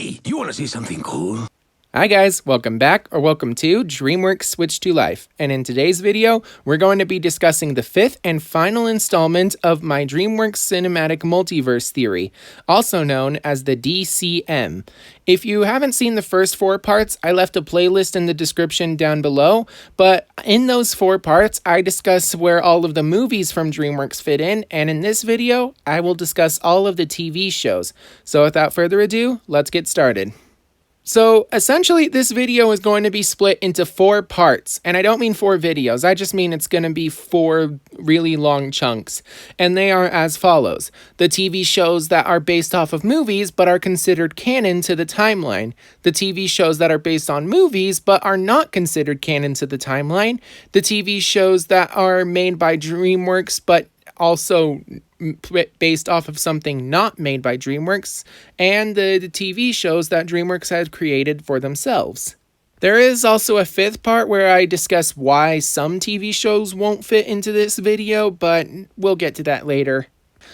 Hey, you want to see something cool? Hi guys, welcome back or welcome to Dreamworks Switch to Life, and in today's video we're going to be discussing the fifth and final installment of my Dreamworks Cinematic Multiverse theory, also known as the DCM. If you haven't seen the first 4 parts, I left a playlist in the description down below, but in those 4 parts I discuss where all of the movies from Dreamworks fit in, and in this video I will discuss all of the TV shows. So without further ado, let's get started. So essentially this video is going to be split into 4 parts, and I don't mean 4 videos, I just mean it's going to be 4 really long chunks, and they are as follows. The TV shows that are based off of movies but are considered canon to the timeline, the TV shows that are based on movies but are not considered canon to the timeline, the TV shows that are made by Dreamworks but also based off of something not made by Dreamworks, and the TV shows that Dreamworks had created for themselves. There is also a 5th part where I discuss why some TV shows won't fit into this video, but we'll get to that later.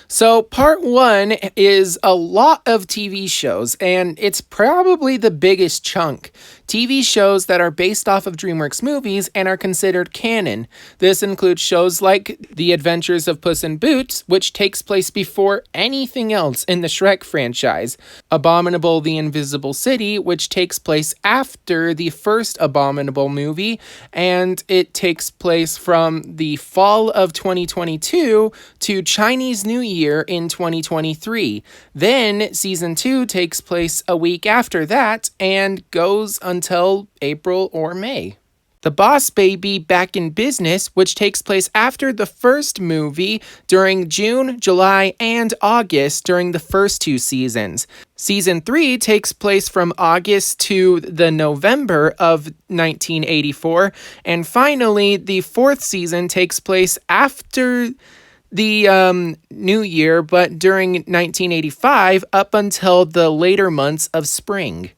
So part 1 is a lot of TV shows, and it's probably the biggest chunk. TV shows that are based off of Dreamworks movies and are considered canon. This includes shows like The Adventures of Puss in Boots, which takes place before anything else in the Shrek franchise. Abominable the Invisible City, which takes place after the first Abominable movie, and it takes place from the fall of 2022 to Chinese New Year in 2023. Then season 2 takes place a week after that and goes until April or May. The Boss Baby Back in Business, which takes place after the first movie during June, July, and August during the first 2 seasons. Season 3 takes place from August to the November of 1984, and finally the 4th season takes place after the New Year, but during 1985 up until the later months of spring.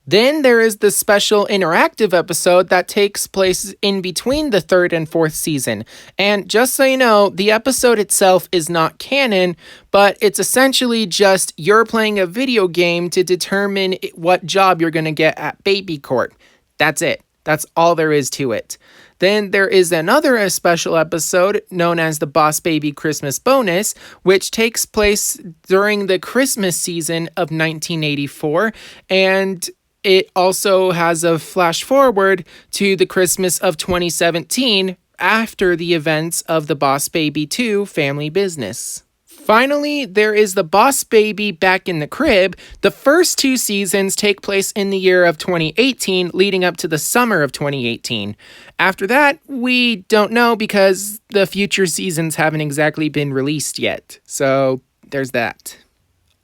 Then there is the special interactive episode that takes place in between the 3rd and 4th season. And just so you know, the episode itself is not canon, but it's essentially just you're playing a video game to determine what job you're going to get at Baby Court. That's it. That's all there is to it. Then there is another special episode known as the Boss Baby Christmas Bonus, which takes place during the Christmas season of 1984, and it also has a flash forward to the Christmas of 2017 after the events of the Boss Baby 2 Family Business. Finally, there is the Boss Baby Back in the Crib. The first 2 seasons take place in the year of 2018, leading up to the summer of 2018. After that, we don't know because the future seasons haven't exactly been released yet. So, there's that.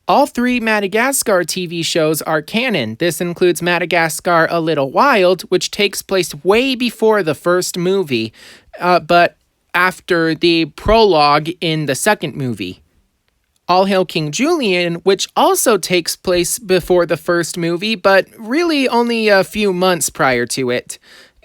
All 3 Madagascar TV shows are canon. This includes Madagascar A Little Wild, which takes place way before the first movie, but after the prologue in the second movie. All Hail King Julian, which also takes place before the first movie, but really only a few months prior to it.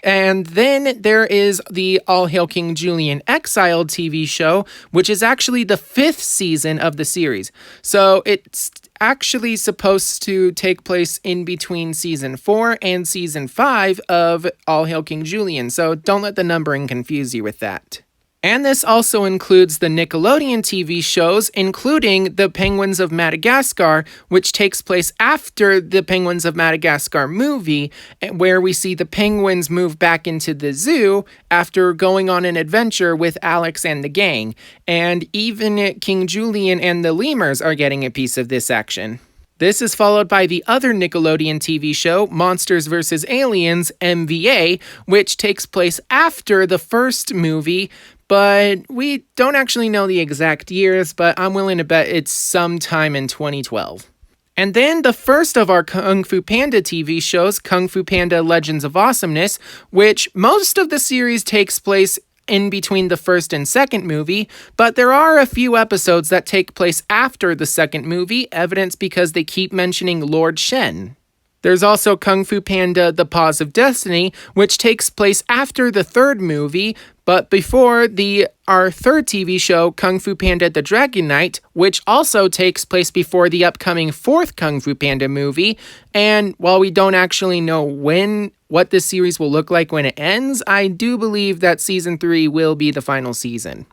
And then there is the All Hail King Julian Exiled TV show, which is actually the 5th season of the series. So it's actually supposed to take place in between season 4 and season 5 of All Hail King Julian. So don't let the numbering confuse you with that. And this also includes the Nickelodeon TV shows, including The Penguins of Madagascar, which takes place after the Penguins of Madagascar movie, where we see the penguins move back into the zoo after going on an adventure with Alex and the gang. And even King Julian and the lemurs are getting a piece of this action. This is followed by the other Nickelodeon TV show, Monsters vs. Aliens, MVA, which takes place after the first movie, but we don't actually know the exact years, but I'm willing to bet it's sometime in 2012. And then the first of our Kung Fu Panda TV shows, Kung Fu Panda Legends of Awesomeness, which most of the series takes place in between the first and second movie, but there are a few episodes that take place after the second movie, evidence because they keep mentioning Lord Shen. There's also Kung Fu Panda: The Paws of Destiny, which takes place after the third movie, but before our third TV show, Kung Fu Panda: The Dragon Knight, which also takes place before the upcoming fourth Kung Fu Panda movie. And while we don't actually know what this series will look like when it ends, I do believe that season 3 will be the final season.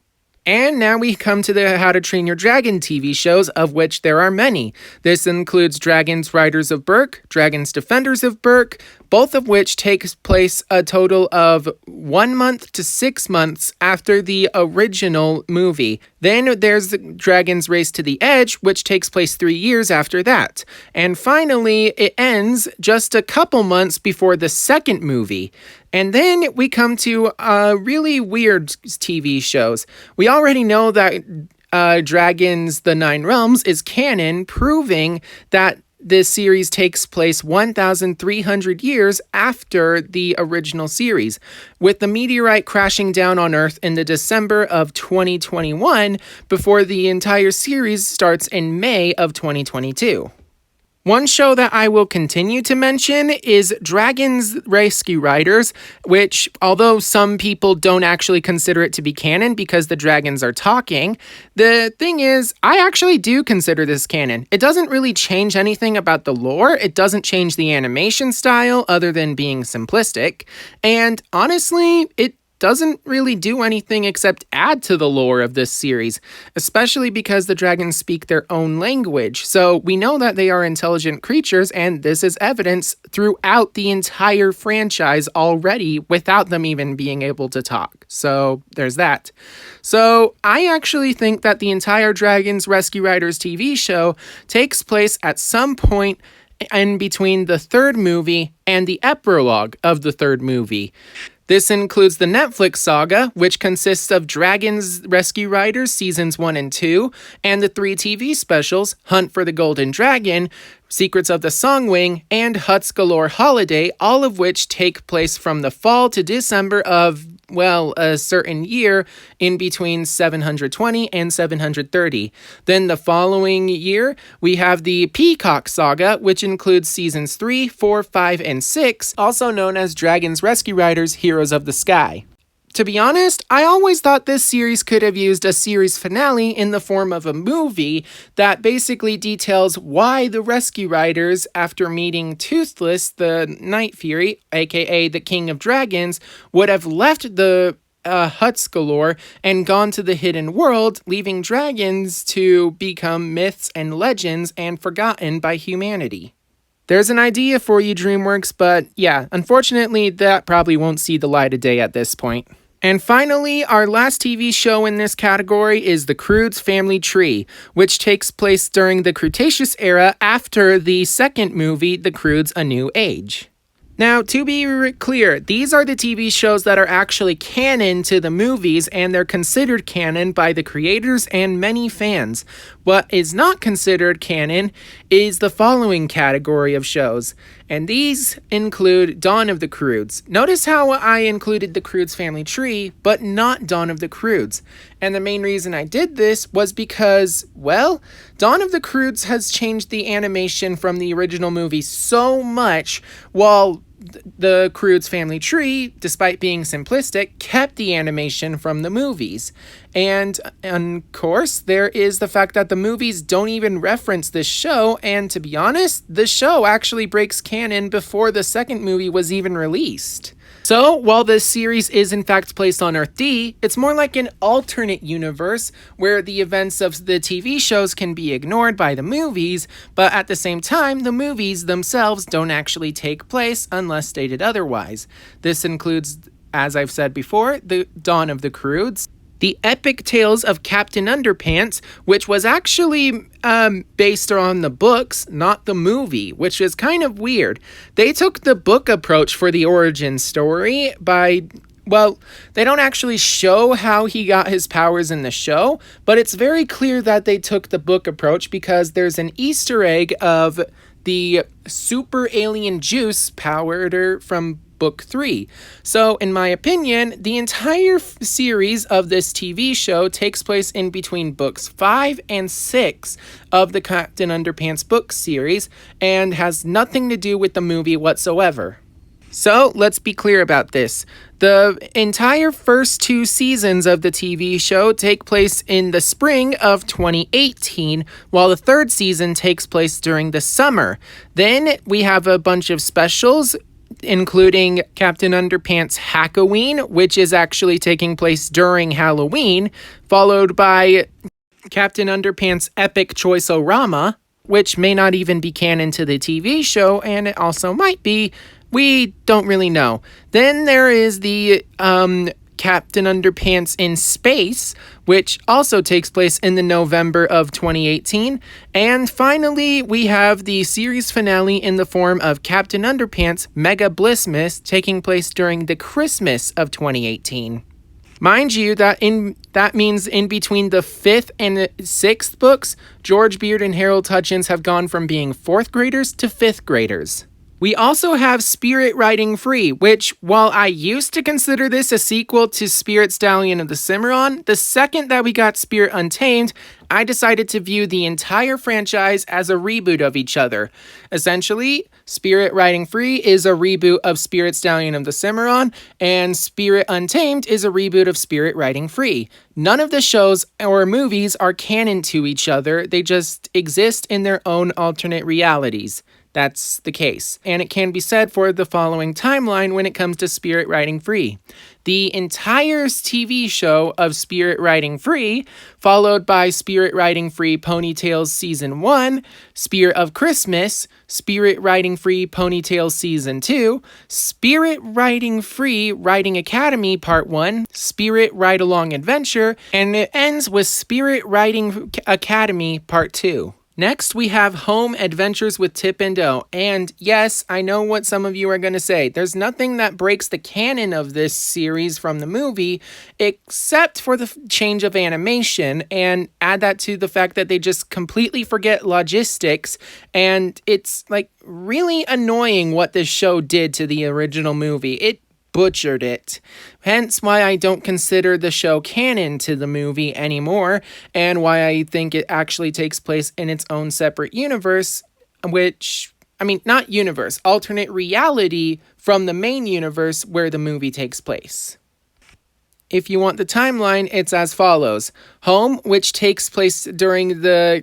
And now we come to the How to Train Your Dragon TV shows, of which there are many. This includes Dragons Riders of Berk, Dragons Defenders of Berk, both of which take place a total of 1 month to 6 months after the original movie. Then there's the Dragons Race to the Edge, which takes place 3 years after that. And finally, it ends just a couple months before the second movie. And then we come to really weird TV shows. We already know that Dragons: The Nine Realms is canon, proving that this series takes place 1,300 years after the original series, with the meteorite crashing down on Earth in the December of 2021 before the entire series starts in May of 2022. One show that I will continue to mention is Dragons Rescue Riders, which, although some people don't actually consider it to be canon because the dragons are talking, the thing is, I actually do consider this canon. It doesn't really change anything about the lore, it doesn't change the animation style other than being simplistic, and honestly, it doesn't really do anything except add to the lore of this series, especially because the dragons speak their own language. So we know that they are intelligent creatures, and this is evidence throughout the entire franchise already without them even being able to talk. So there's that. So I actually think that the entire Dragons Rescue Riders TV show takes place at some point in between the third movie and the epilogue of the third movie. This includes the Netflix saga, which consists of Dragons Rescue Riders Seasons 1 and 2, and the 3 TV specials, Hunt for the Golden Dragon, Secrets of the Songwing, and Huts Galore Holiday, all of which take place from the fall to December of, well, a certain year in between 720 and 730. Then the following year, we have the Peacock Saga, which includes seasons 3, 4, 5, and 6, also known as Dragons Rescue Riders Heroes of the Sky. To be honest, I always thought this series could have used a series finale in the form of a movie that basically details why the Rescue Riders, after meeting Toothless, the Night Fury, aka the King of Dragons, would have left the Huts Galore and gone to the hidden world, leaving dragons to become myths and legends and forgotten by humanity. There's an idea for you, Dreamworks, but yeah, unfortunately, that probably won't see the light of day at this point. And finally, our last TV show in this category is The Croods Family Tree, which takes place during the Cretaceous era after the second movie, The Croods: A New Age. Now, to be clear, these are the TV shows that are actually canon to the movies, and they're considered canon by the creators and many fans. What is not considered canon is the following category of shows, and these include Dawn of the Croods. Notice how I included the Croods Family Tree, but not Dawn of the Croods. And the main reason I did this was because, well, Dawn of the Croods has changed the animation from the original movie so much, while the Croods Family Tree, despite being simplistic, kept the animation from the movies. And of course, there is the fact that the movies don't even reference this show, and to be honest, the show actually breaks canon before the second movie was even released. So, while this series is in fact placed on Earth D, it's more like an alternate universe where the events of the TV shows can be ignored by the movies, but at the same time, the movies themselves don't actually take place unless stated otherwise. This includes, as I've said before, the Dawn of the Croods, the Epic Tales of Captain Underpants, which was actually based on the books, not the movie, which is kind of weird. They took the book approach for the origin story by, well, they don't actually show how he got his powers in the show, but it's very clear that they took the book approach because there's an Easter egg of the super alien juice powder from Book 3. So, in my opinion, the entire series of this TV show takes place in between books 5 and 6 of the Captain Underpants book series and has nothing to do with the movie whatsoever. So, let's be clear about this. The entire first 2 seasons of the TV show take place in the spring of 2018, while the 3rd season takes place during the summer. Then we have a bunch of specials, including Captain Underpants Hackoween, which is actually taking place during Halloween, followed by Captain Underpants Epic Choice-O-Rama, which may not even be canon to the TV show, and it also might be. We don't really know. Then there is the Captain Underpants in Space, which also takes place in the November of 2018. And finally, we have the series finale in the form of Captain Underpants Mega Blissmas, taking place during the Christmas of 2018. Mind you, that means in between the 5th and 6th books, George Beard and Harold Hutchins have gone from being 4th graders to 5th graders. We also have Spirit Riding Free, which, while I used to consider this a sequel to Spirit Stallion of the Cimarron, the second that we got Spirit Untamed, I decided to view the entire franchise as a reboot of each other. Essentially, Spirit Riding Free is a reboot of Spirit Stallion of the Cimarron, and Spirit Untamed is a reboot of Spirit Riding Free. None of the shows or movies are canon to each other, they just exist in their own alternate realities. That's the case. And it can be said for the following timeline when it comes to Spirit Riding Free. The entire TV show of Spirit Riding Free, followed by Spirit Riding Free Ponytails Season 1, Spirit of Christmas, Spirit Riding Free Ponytails Season 2, Spirit Riding Free Riding Academy Part 1, Spirit Ride Along Adventure, and it ends with Spirit Riding Academy Part 2. Next, we have Home Adventures with Tip and Do, and yes, I know what some of you are going to say. There's nothing that breaks the canon of this series from the movie, except for the change of animation, and add that to the fact that they just completely forget logistics, and it's like really annoying what this show did to the original movie. It butchered it. Hence why I don't consider the show canon to the movie anymore, and why I think it actually takes place in its own separate universe, not universe, alternate reality from the main universe where the movie takes place. If you want the timeline, it's as follows. Home, which takes place during the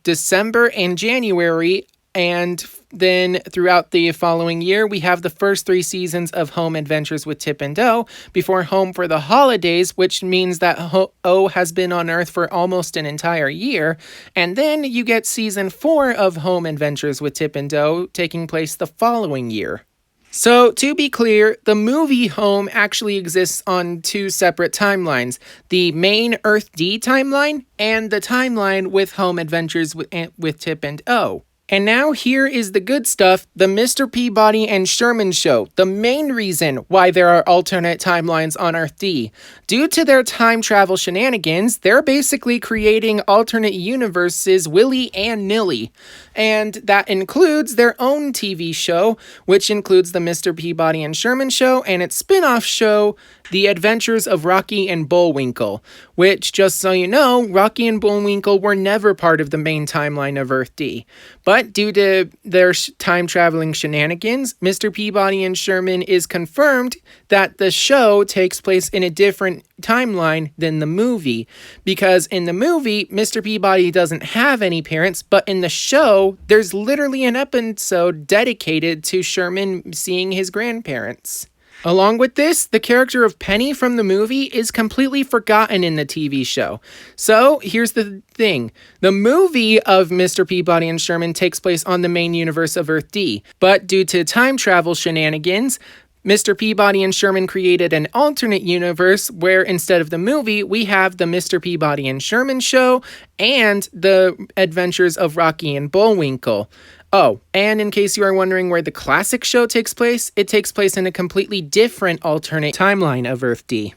December and January, and then throughout the following year, we have the first 3 seasons of Home Adventures with Tip and Do before Home for the Holidays, which means that O has been on Earth for almost an entire year. And then you get season 4 of Home Adventures with Tip and Do taking place the following year. So, to be clear, the movie Home actually exists on 2 separate timelines. The main Earth D timeline and the timeline with Home Adventures with Tip and Do. And now here is the good stuff, the Mr. Peabody and Sherman show, the main reason why there are alternate timelines on Earth D. Due to their time travel shenanigans, they're basically creating alternate universes willy and nilly. And that includes their own TV show, which includes the Mr. Peabody and Sherman show and its spin-off show, The Adventures of Rocky and Bullwinkle, which, just so you know, Rocky and Bullwinkle were never part of the main timeline of Earth D. But due to their time-traveling shenanigans, Mr. Peabody and Sherman is confirmed that the show takes place in a different timeline than the movie. Because in the movie, Mr. Peabody doesn't have any parents, but in the show, there's literally an episode dedicated to Sherman seeing his grandparents. Along with this, the character of Penny from the movie is completely forgotten in the TV show. So, here's the thing. The movie of Mr. Peabody and Sherman takes place on the main universe of Earth D, but due to time travel shenanigans, Mr. Peabody and Sherman created an alternate universe where instead of the movie, we have the Mr. Peabody and Sherman show and the Adventures of Rocky and Bullwinkle. Oh, and in case you are wondering where the classic show takes place, it takes place in a completely different alternate timeline of Earth D.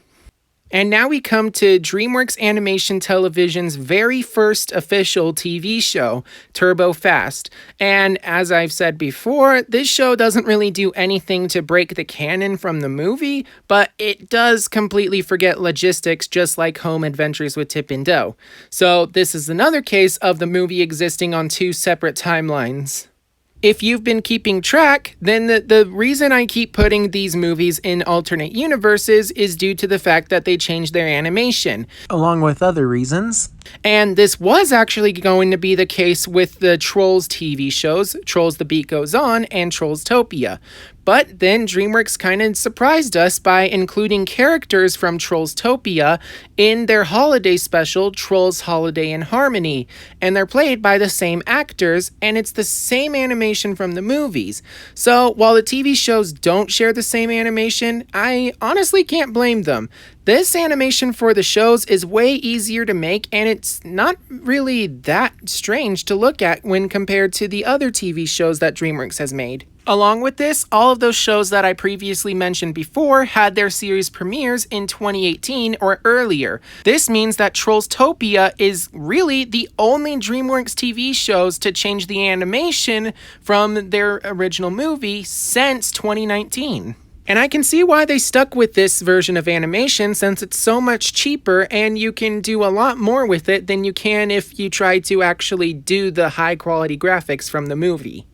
And now we come to DreamWorks Animation Television's very first official TV show, Turbo Fast. And as I've said before, this show doesn't really do anything to break the canon from the movie, but it does completely forget logistics just like Home Adventures with Tip and Do. So this is another case of the movie existing on two separate timelines. If you've been keeping track, then the reason I keep putting these movies in alternate universes is due to the fact that they changed their animation, along with other reasons. And this was actually going to be the case with the Trolls TV shows, Trolls The Beat Goes On and Trollstopia. But then DreamWorks kind of surprised us by including characters from Trollstopia in their holiday special, Trolls Holiday in Harmony. And they're played by the same actors, and it's the same animation from the movies. So while the TV shows don't share the same animation, I honestly can't blame them. This animation for the shows is way easier to make, and it's not really that strange to look at when compared to the other TV shows that DreamWorks has made. Along with this, all of those shows that I previously mentioned before had their series premieres in 2018 or earlier. This means that Trollstopia is really the only DreamWorks TV shows to change the animation from their original movie since 2019. And I can see why they stuck with this version of animation since it's so much cheaper and you can do a lot more with it than you can if you try to actually do the high quality graphics from the movie.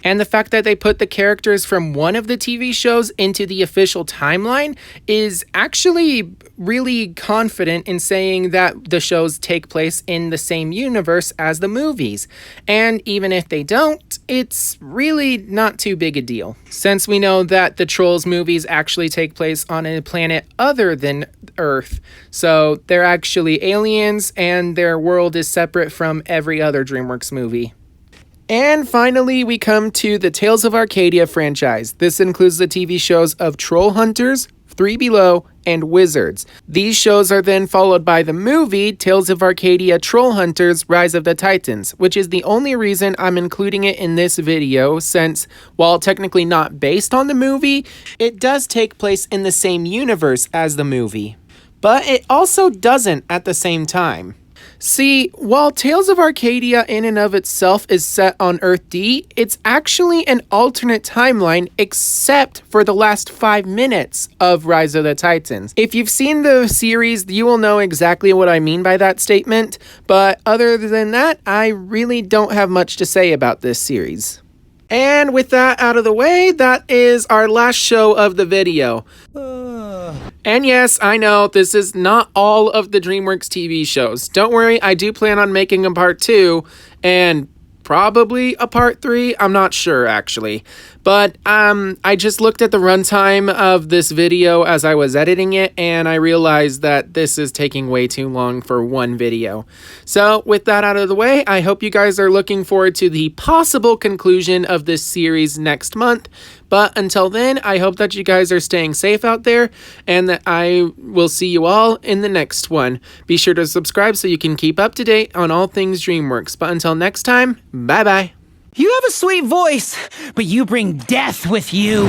And the fact that they put the characters from one of the TV shows into the official timeline is actually really confident in saying that the shows take place in the same universe as the movies. And even if they don't, it's really not too big a deal, since we know that the Trolls movies actually take place on a planet other than Earth. So they're actually aliens and their world is separate from every other DreamWorks movie. And finally, we come to the Tales of Arcadia franchise. This includes the TV shows of Troll Hunters, Three Below, and Wizards. These shows are then followed by the movie Tales of Arcadia Troll Hunters Rise of the Titans, which is the only reason I'm including it in this video since, while technically not based on the movie, it does take place in the same universe as the movie. But it also doesn't at the same time. See, while Tales of Arcadia in and of itself is set on Earth D, it's actually an alternate timeline except for the last 5 minutes of Rise of the Titans. If you've seen the series, you will know exactly what I mean by that statement, but other than that, I really don't have much to say about this series. And with that out of the way, that is our last show of the video. And yes, I know, this is not all of the DreamWorks TV shows. Don't worry, I do plan on making a part 2, and probably a part 3, I'm not sure actually. But I just looked at the runtime of this video as I was editing it, and I realized that this is taking way too long for one video. So with that out of the way, I hope you guys are looking forward to the possible conclusion of this series next month. But until then, I hope that you guys are staying safe out there, and that I will see you all in the next one. Be sure to subscribe so you can keep up to date on all things DreamWorks. But until next time, bye-bye. You have a sweet voice, but you bring death with you.